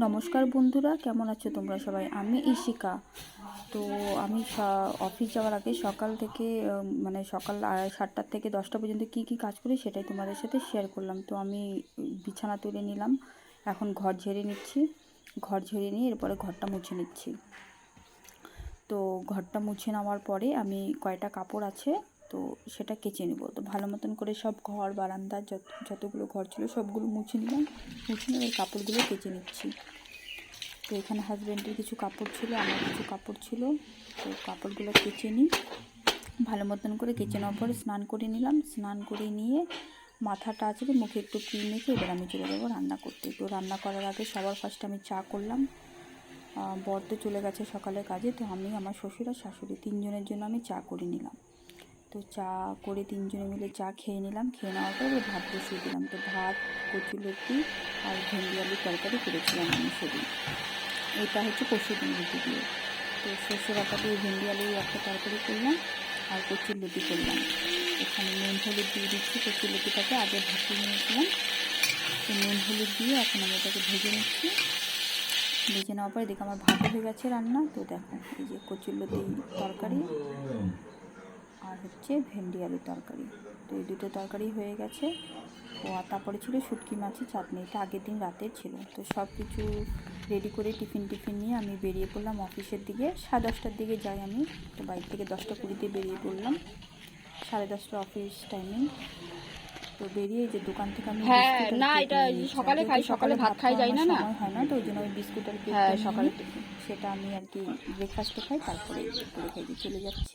নমস্কার বন্ধুরা, কেমন আছো তোমরা সবাই? আমি ইশিকা। তো আমি অফিস যাওয়ার আগে সকাল থেকে মানে সকাল 7টা থেকে 10টা পর্যন্ত কি কি কাজ করি সেটাই তোমাদের সাথে শেয়ার করলাম। তো আমি বিছানা তুলে নিলাম, এখন ঘর ঝেড়ে নিচ্ছি। ঘর ঝেড়ে নিয়ে এরপরে ঘরটা মুছে নিচ্ছি। তো ঘরটা মুছে নেওয়ার পরে আমি কয়টা কাপড় আছে তো সেটা কেচে নেব। তো ভালো মতন করে সব ঘর বারান্দা যতগুলো ঘর ছিল সবগুলো মুছে নিলাম। মুছে নিয়ে কাপড়গুলো কেচে নিচ্ছি। তো এখানে হাজব্যান্ডের কিছু কাপড় ছিল, আমার কিছু কাপড় ছিল। তো কাপড়গুলো কেচে নিই। ভালো মতন করে কেচে নেওয়ার পরে স্নান করে নিলাম। স্নান করে নিয়ে মাথাটা আজকে মুখে একটু ক্রিম মেখে এবার আমি চলে যাবো রান্না করতে। তো রান্না করার আগে সবার ফার্স্টে আমি চা করলাম। বর তো চলে গেছে সকালের কাজে, তো আমি আমার শ্বশুর আর শাশুড়ি তিনজনের জন্য আমি চা করে নিলাম। তো চা করে তিনজনে মিলে চা খেয়ে নিলাম। খেয়ে নেওয়ার পরে ভাত বসিয়ে দিলাম। তো ভাত, কচুলতি আর ভেন্ডি আলুর তরকারি করেছিলাম আমি সেদিন। এটা হচ্ছে পরশুদিন রুটি দিয়ে। তো সর্ষে বাটা দিয়ে ভেন্ডি আলু একটা তরকারি করলাম আর কচুলতি করলাম। এখানে নুন হলুদ দিয়ে দিচ্ছি। কচুলতিটাকে আগে ভাপিয়ে নিয়েছিলাম, তো নুন হলুদ দিয়ে এখন আমি এটাকে ভেজে নিচ্ছি। ভেজে নেওয়ার পরে দেখো আমার ভাত হয়ে গেছে রান্না। তো দেখো এই যে কচুলতি তরকারি আর হচ্ছে ভেন্ডি আলুর তরকারি। তো এই দুটো তরকারি হয়ে গেছে। ও আর তারপরে ছিল শুটকি মাছের চাটনি, এটা আগের দিন রাতের ছিল। তো সব কিছু রেডি করে টিফিন নিয়ে আমি বেরিয়ে পড়লাম অফিসের দিকে। 10:30টার দিকে যাই আমি। তো বাড়ি থেকে 10টা 20-তে বেরিয়ে পড়লাম। 10:30টা অফিস টাইমিং। তো বেরিয়ে যে দোকান থেকে আমি বিস্কুট আর কেক নিয়ে নিচ্ছি। সকালে ভাত খাই যাই না, সময় হয় না, তো ওই জন্য ওই বিস্কুট আর কেক সকালে সেটা আমি আর কি ব্রেকফাস্টে খাই, তারপরে করে খাই চলে যাচ্ছি।